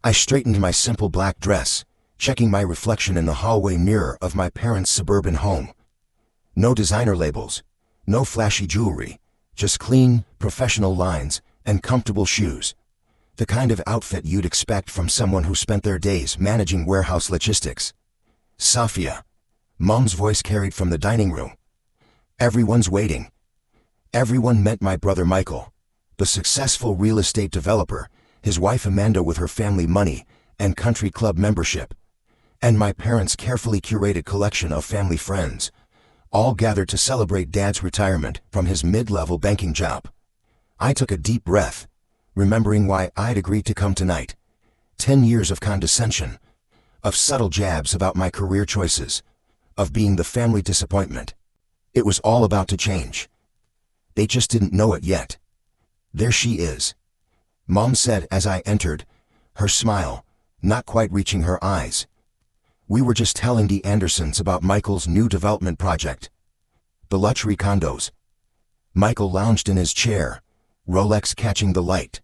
I straightened my simple black dress, checking my reflection in the hallway mirror of my parents' suburban home. No designer labels, no flashy jewelry, just clean, professional lines and comfortable shoes. The kind of outfit you'd expect from someone who spent their days managing warehouse logistics. "Safia," Mom's voice carried from the dining room. "Everyone's waiting." Everyone meant my brother Michael, the successful real estate developer, his wife Amanda with her family money and country club membership, and my parents' carefully curated collection of family friends, all gathered to celebrate Dad's retirement from his mid-level banking job. I took a deep breath, remembering why I'd agreed to come tonight. 10 years of condescension, of subtle jabs about my career choices, of being the family disappointment. It was all about to change. They just didn't know it yet. "There she is," Mom said as I entered, her smile not quite reaching her eyes. "We were just telling the Andersons about Michael's new development project. The luxury condos." Michael lounged in his chair, Rolex catching the light.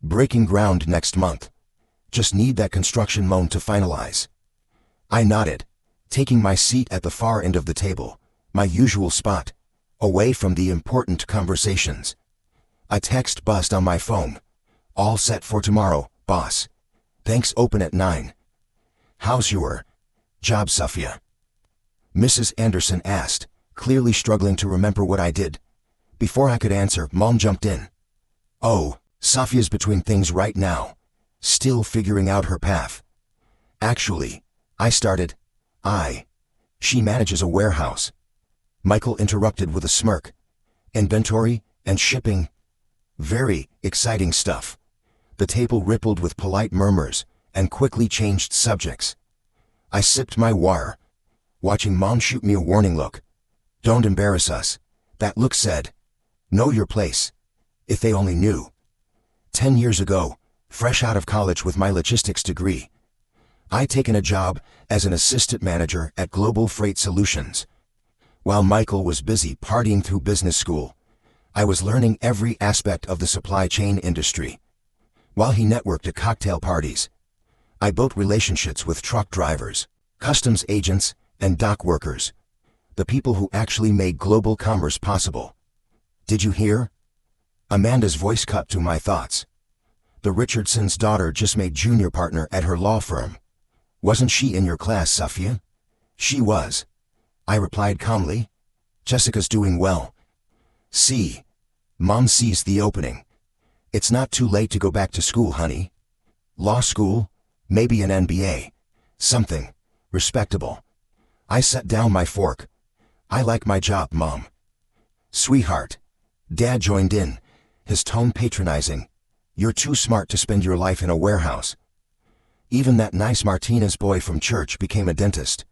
"Breaking ground next month. Just need that construction loan to finalize." I nodded, taking my seat at the far end of the table, my usual spot, away from the important conversations. A text buzzed on my phone. "All set for tomorrow, boss. Thanks, open at 9. "How's your job, Safia?" Mrs. Anderson asked, clearly struggling to remember what I did. Before I could answer, Mom jumped in. "Oh, Safia's between things right now, still figuring out her path." "Actually," I started. She manages a warehouse." Michael interrupted with a smirk. "Inventory and shipping. Very exciting stuff." The table rippled with polite murmurs and quickly changed subjects. I sipped my water, watching Mom shoot me a warning look. "Don't embarrass us," that look said. "Know your place." If they only knew. 10 years ago, fresh out of college with my logistics degree, I'd taken a job as an assistant manager at Global Freight Solutions. While Michael was busy partying through business school, I was learning every aspect of the supply chain industry. While he networked at cocktail parties, I built relationships with truck drivers, customs agents, and dock workers, the people who actually made global commerce possible. "Did you hear?" Amanda's voice cut through my thoughts. "The Richardsons' daughter just made junior partner at her law firm. Wasn't she in your class, Safia?" "She was," I replied calmly. "Jessica's doing well." "See." Mom seized the opening. "It's not too late to go back to school, honey. Law school, maybe an MBA. Something respectable." I set down my fork. "I like my job, Mom." "Sweetheart." Dad joined in, his tone patronizing. "You're too smart to spend your life in a warehouse." Even that nice Martinez boy from church became a dentist.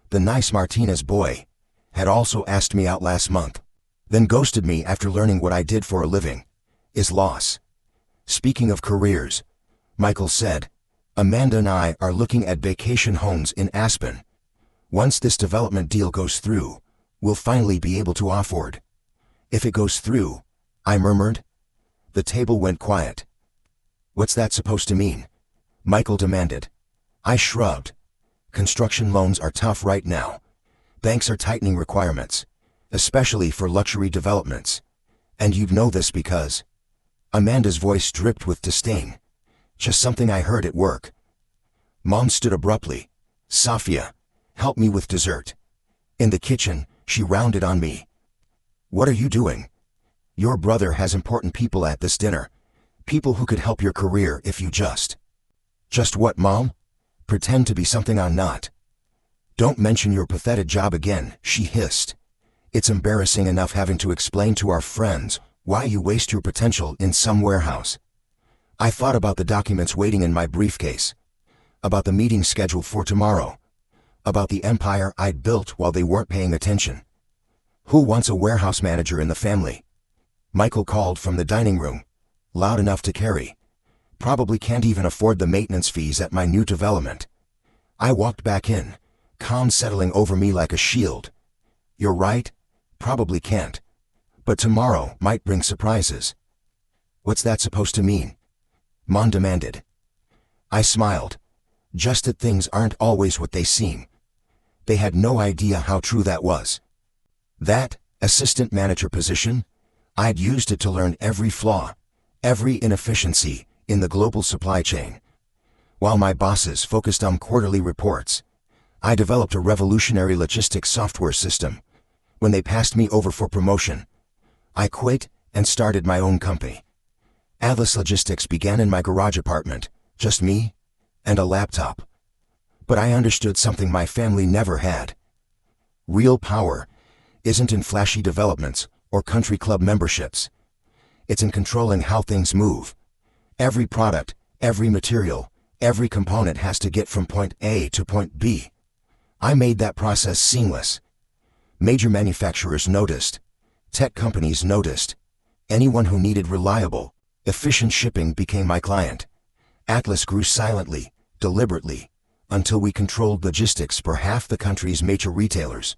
The nice Martinez boy had also asked me out last month, then ghosted me after learning what I did for a living. Is loss. "Speaking of careers," Michael said, "Amanda and I are looking at vacation homes in Aspen. Once this development deal goes through, we'll finally be able to afford." "If it goes through," I murmured. The table went quiet. "What's that supposed to mean?" Michael demanded. I shrugged. "Construction loans are tough right now. Banks are tightening requirements, especially for luxury developments. And you'd know this because..." Amanda's voice dripped with disdain. "Just something I heard at work." Mom stood abruptly. "Safia, help me with dessert." In the kitchen, she rounded on me. "What are you doing? Your brother has important people at this dinner. People who could help your career if you just..." "Just what, Mom? Pretend to be something I'm not." "Don't mention your pathetic job again," she hissed. "It's embarrassing enough having to explain to our friends why you waste your potential in some warehouse." I thought about the documents waiting in my briefcase, about the meeting scheduled for tomorrow, about the empire I'd built while they weren't paying attention. "Who wants a warehouse manager in the family?" Michael called from the dining room, loud enough to carry. "Probably can't even afford the maintenance fees at my new development." I walked back in, calm settling over me like a shield. "You're right, probably can't. But tomorrow might bring surprises." "What's that supposed to mean?" Mom demanded. I smiled. Just that things aren't always what they seem. They had no idea how true that was. That assistant manager position, I'd used it to learn every flaw, every inefficiency in the global supply chain. While my bosses focused on quarterly reports, I developed a revolutionary logistics software system. When they passed me over for promotion, I quit and started my own company. Atlas Logistics began in my garage apartment, just me and a laptop. But I understood something my family never had. Real power isn't in flashy developments or country club memberships. It's in controlling how things move. Every product, every material, every component has to get from point A to point B. I made that process seamless. Major manufacturers noticed. Tech companies noticed. Anyone who needed reliable, efficient shipping became my client. Atlas grew silently, deliberately, until we controlled logistics for half the country's major retailers.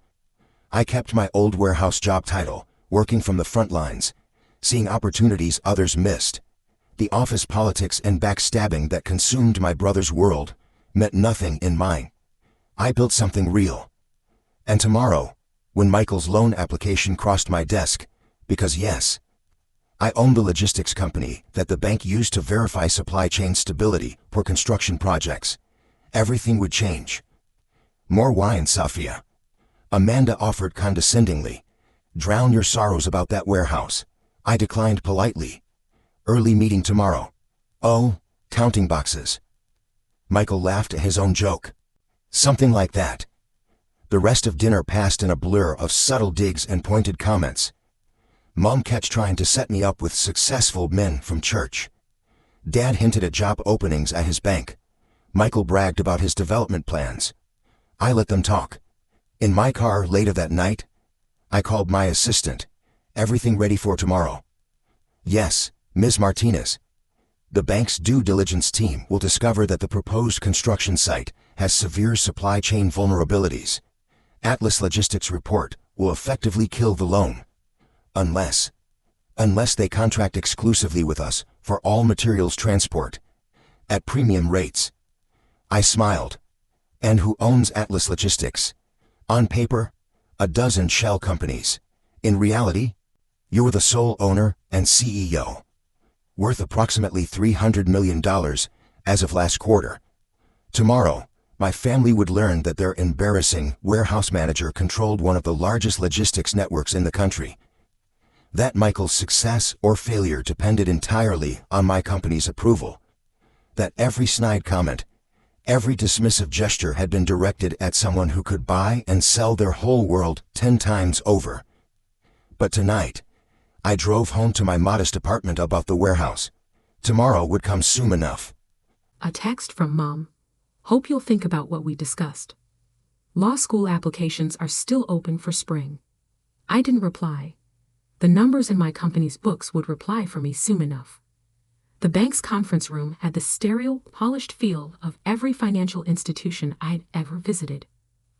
I kept my old warehouse job title, working from the front lines, seeing opportunities others missed. The office politics and backstabbing that consumed my brother's world meant nothing in mine. I built something real. And tomorrow, when Michael's loan application crossed my desk, because yes, I owned the logistics company that the bank used to verify supply chain stability for construction projects, everything would change. More wine, Sophia. Amanda offered condescendingly. Drown your sorrows about that warehouse. I declined politely. Early meeting tomorrow. Oh, counting boxes. Michael laughed at his own joke. Something like that. The rest of dinner passed in a blur of subtle digs and pointed comments. Mom kept trying to set me up with successful men from church. Dad hinted at job openings at his bank. Michael bragged about his development plans. I let them talk. In my car later that night, I called my assistant. Everything ready for tomorrow? Yes, Ms. Martinez. The bank's due diligence team will discover that the proposed construction site has severe supply chain vulnerabilities. Atlas Logistics report will effectively kill the loan. Unless they contract exclusively with us for all materials transport at premium rates. I smiled. And who owns Atlas Logistics? On paper, a dozen shell companies. In reality, you're the sole owner and CEO. Worth approximately $300 million as of last quarter. Tomorrow, my family would learn that their embarrassing warehouse manager controlled one of the largest logistics networks in the country. That Michael's success or failure depended entirely on my company's approval. That every snide comment, every dismissive gesture had been directed at someone who could buy and sell their whole world 10 times over. But tonight, I drove home to my modest apartment above the warehouse. Tomorrow would come soon enough. A text from Mom. Hope you'll think about what we discussed. Law school applications are still open for spring. I didn't reply. The numbers in my company's books would reply for me soon enough. The bank's conference room had the sterile, polished feel of every financial institution I'd ever visited.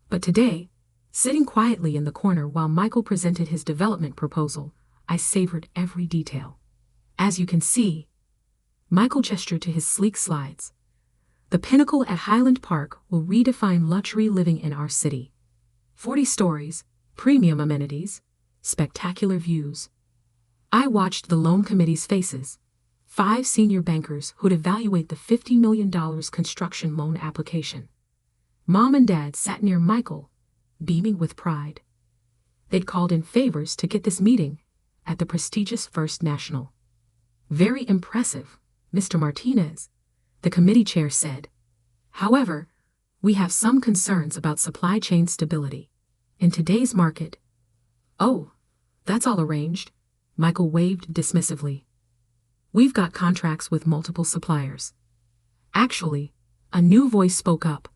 But today, sitting quietly in the corner while Michael presented his development proposal, I savored every detail. As you can see, Michael gestured to his sleek slides. The pinnacle at Highland Park will redefine luxury living in our city. 40 stories, premium amenities, spectacular views. I watched the loan committee's faces. 5 senior bankers who'd evaluate the $50 million construction loan application. Mom and Dad sat near Michael, beaming with pride. They'd called in favors to get this meeting at the prestigious First National. Very impressive, Mr. Martinez, the committee chair said. However, we have some concerns about supply chain stability. In today's market. Oh, that's all arranged, Michael waved dismissively. We've got contracts with multiple suppliers. Actually, a new voice spoke up.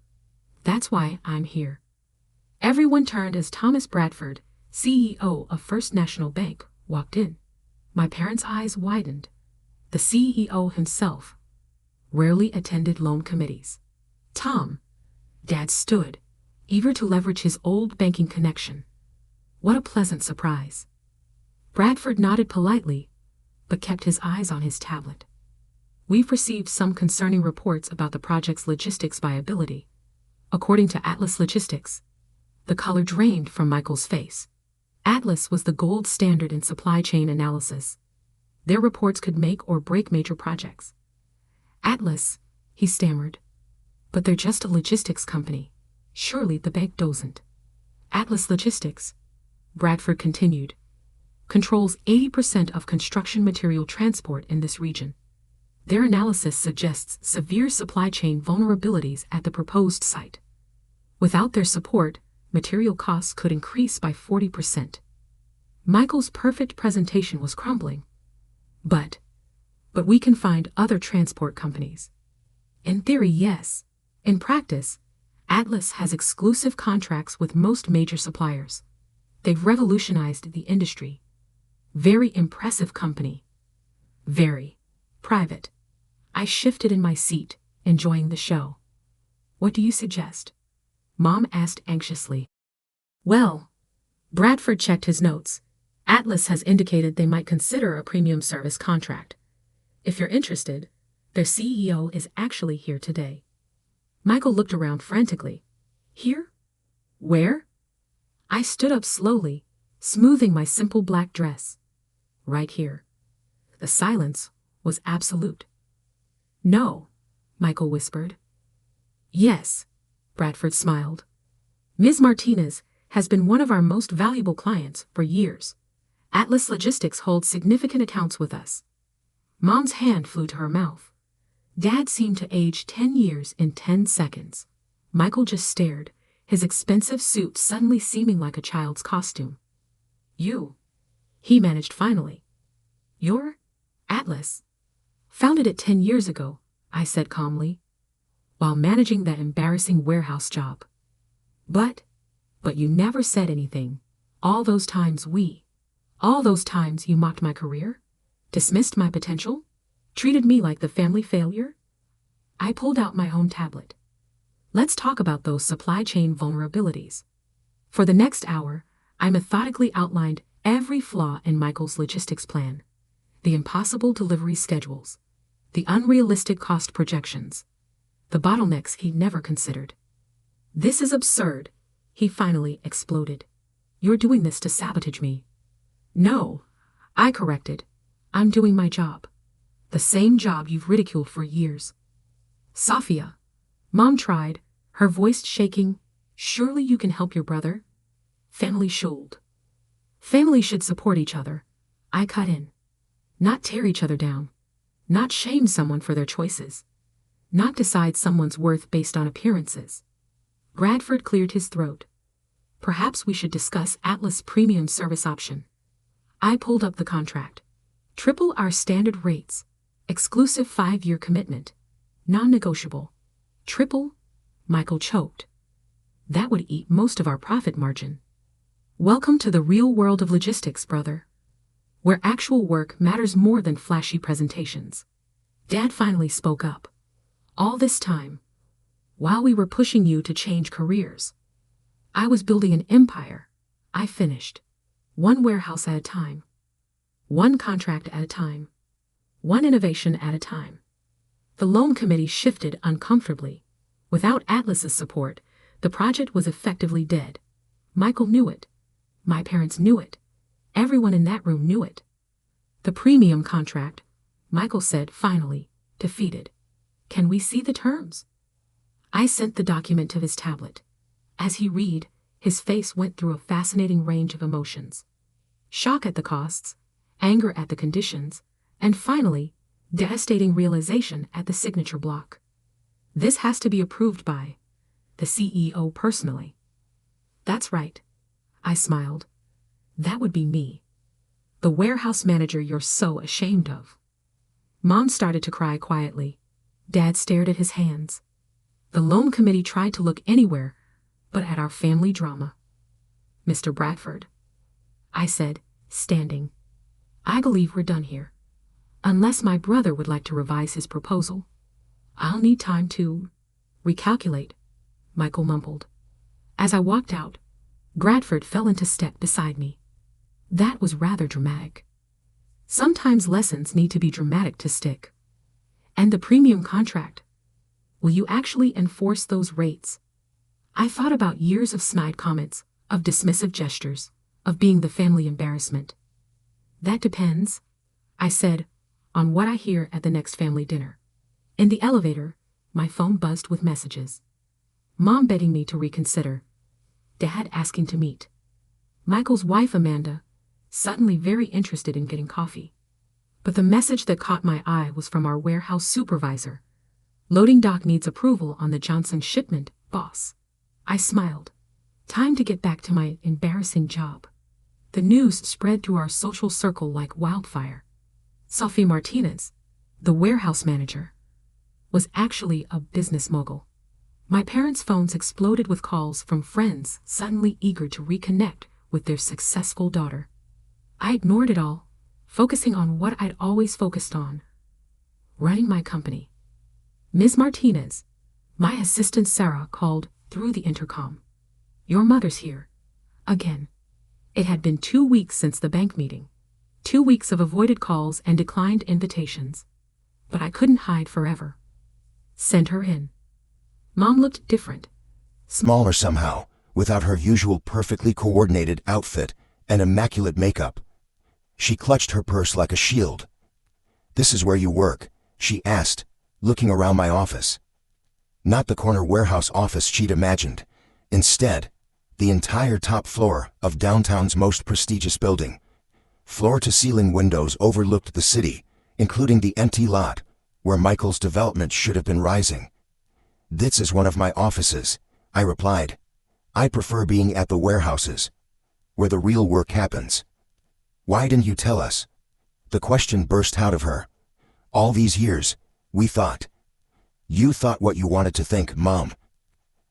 That's why I'm here. Everyone turned as Thomas Bradford, CEO of First National Bank, walked in. My parents' eyes widened. The CEO himself rarely attended loan committees. Tom, Dad stood, eager to leverage his old banking connection. What a pleasant surprise. Bradford nodded politely, but kept his eyes on his tablet. We've received some concerning reports about the project's logistics viability. According to Atlas Logistics, the color drained from Michael's face. Atlas was the gold standard in supply chain analysis. Their reports could make or break major projects. Atlas, he stammered. But they're just a logistics company. Surely the bank doesn't. Atlas Logistics, Bradford continued, controls 80% of construction material transport in this region. Their analysis suggests severe supply chain vulnerabilities at the proposed site. Without their support, material costs could increase by 40%. Michael's perfect presentation was crumbling. But we can find other transport companies. In theory, yes. In practice, Atlas has exclusive contracts with most major suppliers. They've revolutionized the industry. Very impressive company. Very private. I shifted in my seat, enjoying the show. What do you suggest? Mom asked anxiously. Well, Bradford checked his notes. Atlas has indicated they might consider a premium service contract. If you're interested, their CEO is actually here today. Michael looked around frantically. Here? Where? I stood up slowly, smoothing my simple black dress. Right here. The silence was absolute. No, Michael whispered. Yes, Bradford smiled. Ms. Martinez has been one of our most valuable clients for years. Atlas Logistics holds significant accounts with us. Mom's hand flew to her mouth. Dad seemed to age 10 years in 10 seconds. Michael just stared, his expensive suit suddenly seeming like a child's costume. You, he managed finally. You're Atlas. Founded it 10 years ago, I said calmly, while managing that embarrassing warehouse job. But you never said anything. All those times you mocked my career, dismissed my potential, treated me like the family failure. I pulled out my home tablet. Let's talk about those supply chain vulnerabilities. For the next hour, I methodically outlined every flaw in Michael's logistics plan, the impossible delivery schedules, the unrealistic cost projections, the bottlenecks he'd never considered. This is absurd, he finally exploded. You're doing this to sabotage me. No, I corrected. I'm doing my job. The same job you've ridiculed for years. Safia, Mom tried, her voice shaking. Surely you can help your brother? Family should. Family should support each other. I cut in. Not tear each other down. Not shame someone for their choices. Not decide someone's worth based on appearances. Bradford cleared his throat. Perhaps we should discuss Atlas Premium Service option. I pulled up the contract. Triple our standard rates. Exclusive 5-year commitment. Non-negotiable. Triple? Michael choked. That would eat most of our profit margin. Welcome to the real world of logistics, brother. Where actual work matters more than flashy presentations. Dad finally spoke up. All this time, while we were pushing you to change careers, I was building an empire. I finished. One warehouse at a time. One contract at a time. One innovation at a time. The loan committee shifted uncomfortably. Without Atlas's support, the project was effectively dead. Michael knew it. My parents knew it. Everyone in that room knew it. The premium contract, Michael said finally, defeated. Can we see the terms? I sent the document to his tablet. As he read, his face went through a fascinating range of emotions. Shock at the costs, anger at the conditions, and finally, devastating realization at the signature block. This has to be approved by the CEO personally. That's right. I smiled. That would be me. The warehouse manager you're so ashamed of. Mom started to cry quietly. Dad stared at his hands. The loan committee tried to look anywhere but at our family drama. Mr. Bradford, I said, standing. I believe we're done here. Unless my brother would like to revise his proposal. I'll need time to recalculate, Michael mumbled. As I walked out, Bradford fell into step beside me. That was rather dramatic. Sometimes lessons need to be dramatic to stick. And the premium contract. Will you actually enforce those rates? I thought about years of snide comments, of dismissive gestures, of being the family embarrassment. That depends, I said, on what I hear at the next family dinner. In the elevator, my phone buzzed with messages. Mom begging me to reconsider. Dad asking to meet. Michael's wife Amanda, suddenly very interested in getting coffee. But the message that caught my eye was from our warehouse supervisor. Loading dock needs approval on the Johnson shipment, boss. I smiled. Time to get back to my embarrassing job. The news spread through our social circle like wildfire. Sophie Martinez, the warehouse manager, was actually a business mogul. My parents' phones exploded with calls from friends suddenly eager to reconnect with their successful daughter. I ignored it all, focusing on what I'd always focused on: running my company. Ms. Martinez, my assistant Sarah, called through the intercom. Your mother's here. Again. It had been 2 weeks since the bank meeting. 2 weeks of avoided calls and declined invitations. But I couldn't hide forever. Send her in. Mom looked different. Smaller somehow, without her usual perfectly coordinated outfit and immaculate makeup. She clutched her purse like a shield. This is where you work, she asked, looking around my office. Not the corner warehouse office she'd imagined. Instead, the entire top floor of downtown's most prestigious building. Floor-to-ceiling windows overlooked the city, including the empty lot, where Michael's development should have been rising. This is one of my offices, I replied. I prefer being at the warehouses, where the real work happens. Why didn't you tell us? The question burst out of her. All these years, we thought. You thought what you wanted to think, Mom.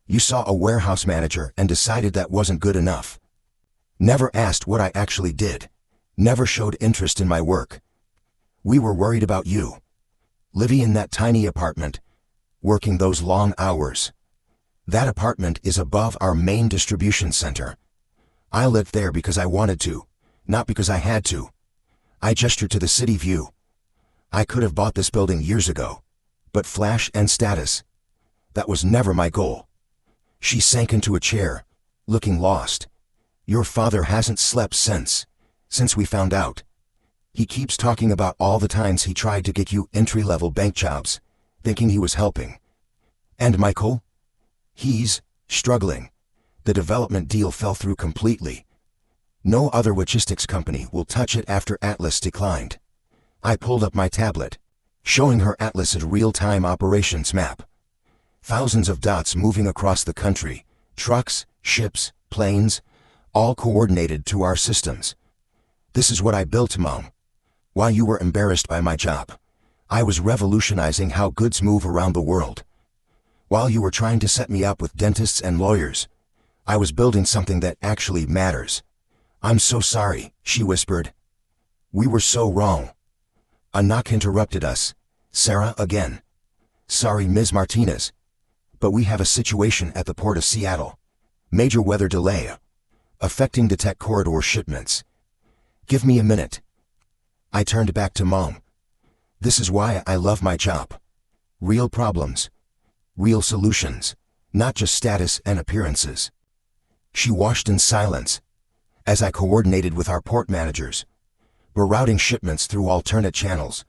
You saw a warehouse manager and decided that wasn't good enough. Never asked what I actually did. Never showed interest in my work. We were worried about you. Living in that tiny apartment, working those long hours. That apartment is above our main distribution center. I lived there because I wanted to, not because I had to. I gestured to the city view. I could have bought this building years ago, but flash and status, that was never my goal. She sank into a chair, looking lost. Your father hasn't slept since we found out. He keeps talking about all the times he tried to get you entry-level bank jobs, thinking he was helping. And Michael? He's struggling. The development deal fell through completely. No other logistics company will touch it after Atlas declined. I pulled up my tablet, showing her Atlas's real-time operations map. Thousands of dots moving across the country, trucks, ships, planes, all coordinated to our systems. This is what I built, Mom. While you were embarrassed by my job, I was revolutionizing how goods move around the world. While you were trying to set me up with dentists and lawyers, I was building something that actually matters. I'm so sorry, she whispered. We were so wrong. A knock interrupted us. Sarah again. Sorry, Ms. Martinez, but we have a situation at the Port of Seattle. Major weather delay, affecting the tech corridor shipments. Give me a minute. I turned back to Mom. This is why I love my job. Real problems. Real solutions. Not just status and appearances. She watched in silence as I coordinated with our port managers. We're routing shipments through alternate channels,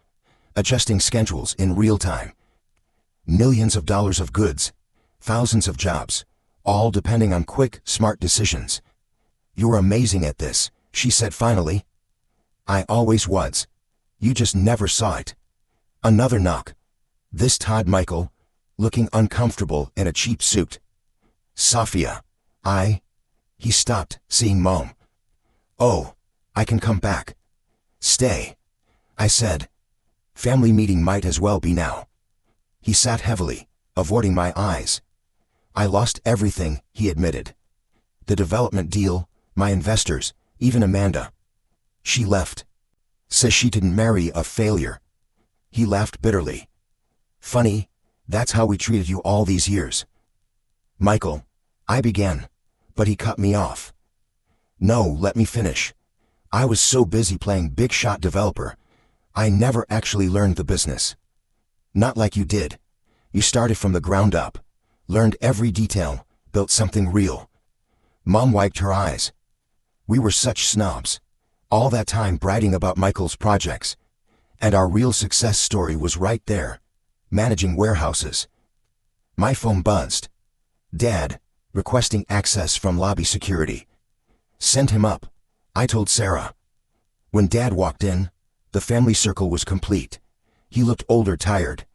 adjusting schedules in real time. Millions of dollars of goods, thousands of jobs, all depending on quick, smart decisions. You're amazing at this, she said finally. I always was. You just never saw it. Another knock. This Todd Michael, looking uncomfortable in a cheap suit. Sophia. He stopped, seeing Mom. Oh, I can come back. Stay, I said. Family meeting might as well be now. He sat heavily, avoiding my eyes. I lost everything, he admitted. The development deal, my investors, even Amanda. She left. Says she didn't marry a failure. He laughed bitterly. Funny, that's how we treated you all these years. Michael, I began, but he cut me off. No, let me finish. I was so busy playing big shot developer, I never actually learned the business. Not like you did. You started from the ground up, learned every detail, built something real. Mom wiped her eyes. We were such snobs. All that time bragging about Michael's projects. And our real success story was right there. Managing warehouses. My phone buzzed. Dad, requesting access from lobby security. Send him up, I told Sarah. When Dad walked in, the family circle was complete. He looked older, tired.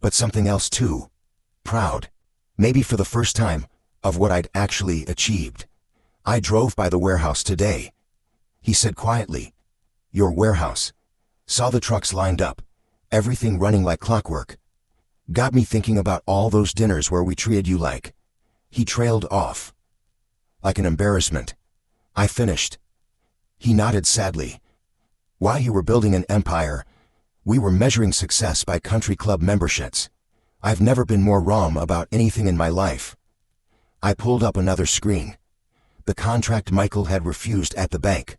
But something else too. Proud. Maybe for the first time, of what I'd actually achieved. I drove by the warehouse today. He said quietly. Your warehouse. Saw the trucks lined up. Everything running like clockwork. Got me thinking about all those dinners where we treated you like. He trailed off. Like an embarrassment. I finished. He nodded sadly. While you were building an empire, we were measuring success by country club memberships. I've never been more wrong about anything in my life. I pulled up another screen. The contract Michael had refused at the bank.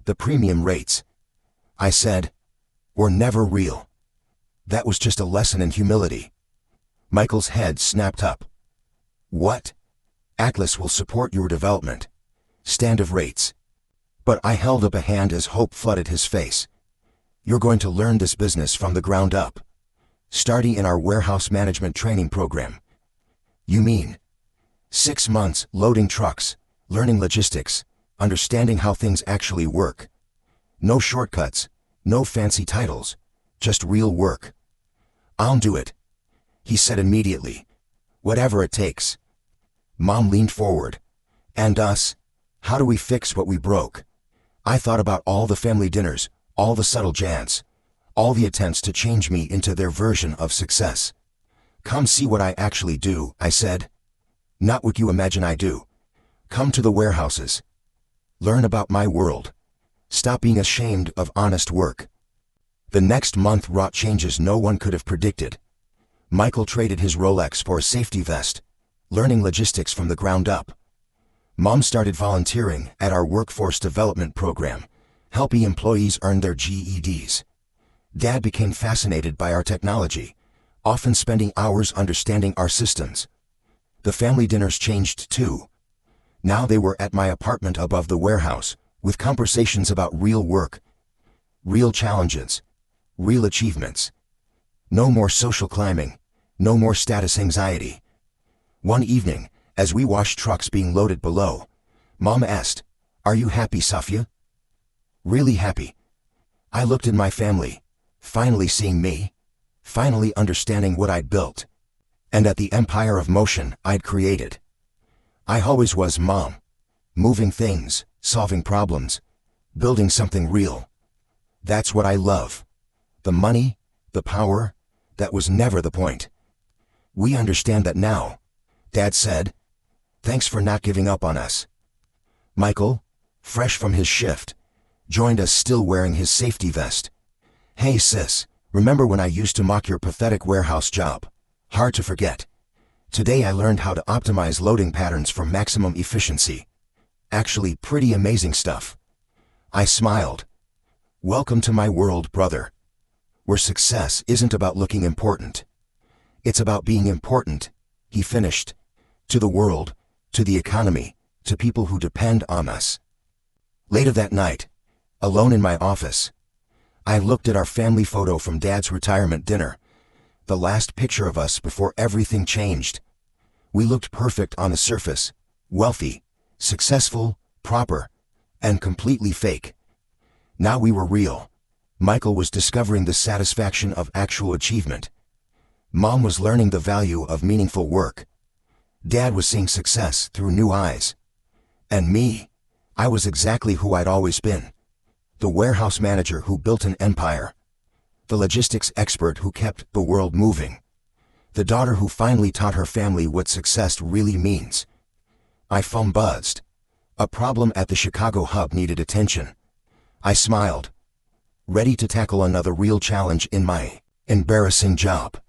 The premium rates. I said, were never real. That was just a lesson in humility. Michael's head snapped up. What? Atlas will support your development. Stand of rates. But I held up a hand as hope flooded his face. You're going to learn this business from the ground up. Starting in our warehouse management training program. You mean? 6 months loading trucks, learning logistics, understanding how things actually work. No shortcuts, no fancy titles, just real work. I'll do it, he said immediately. Whatever it takes. Mom leaned forward. And us? How do we fix what we broke? I thought about all the family dinners, all the subtle jabs, all the attempts to change me into their version of success. Come see what I actually do, I said. Not what you imagine I do. Come to the warehouses. Learn about my world. Stop being ashamed of honest work. The next month wrought changes no one could have predicted. Michael traded his Rolex for a safety vest, learning logistics from the ground up. Mom started volunteering at our workforce development program, helping employees earn their GEDs. Dad became fascinated by our technology, often spending hours understanding our systems. The family dinners changed too. Now they were at my apartment above the warehouse, with conversations about real work, real challenges, real achievements. No more social climbing, no more status anxiety. One evening, as we watched trucks being loaded below, Mom asked, "Are you happy, Safia?" Really happy. I looked at my family, finally seeing me, finally understanding what I'd built, and at the empire of motion I'd created. I always was, Mom. Moving things, solving problems, building something real. That's what I love. The money, the power, that was never the point. We understand that now, Dad said. Thanks for not giving up on us. Michael, fresh from his shift, joined us still wearing his safety vest. Hey sis, remember when I used to mock your pathetic warehouse job? Hard to forget. Today I learned how to optimize loading patterns for maximum efficiency. Actually pretty amazing stuff. I smiled. Welcome to my world, brother. Where success isn't about looking important. It's about being important, he finished. To the world, to the economy, to people who depend on us. Later that night, alone in my office, I looked at our family photo from Dad's retirement dinner. The last picture of us before everything changed. We looked perfect on the surface, wealthy, successful, proper, and completely fake. Now we were real. Michael was discovering the satisfaction of actual achievement. Mom was learning the value of meaningful work. Dad was seeing success through new eyes. And me, I was exactly who I'd always been. The warehouse manager who built an empire. The logistics expert who kept the world moving. The daughter who finally taught her family what success really means. My phone buzzed. A problem at the Chicago hub needed attention. I smiled, ready to tackle another real challenge in my embarrassing job.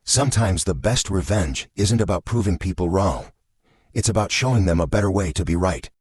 Sometimes the best revenge isn't about proving people wrong. It's about showing them a better way to be right.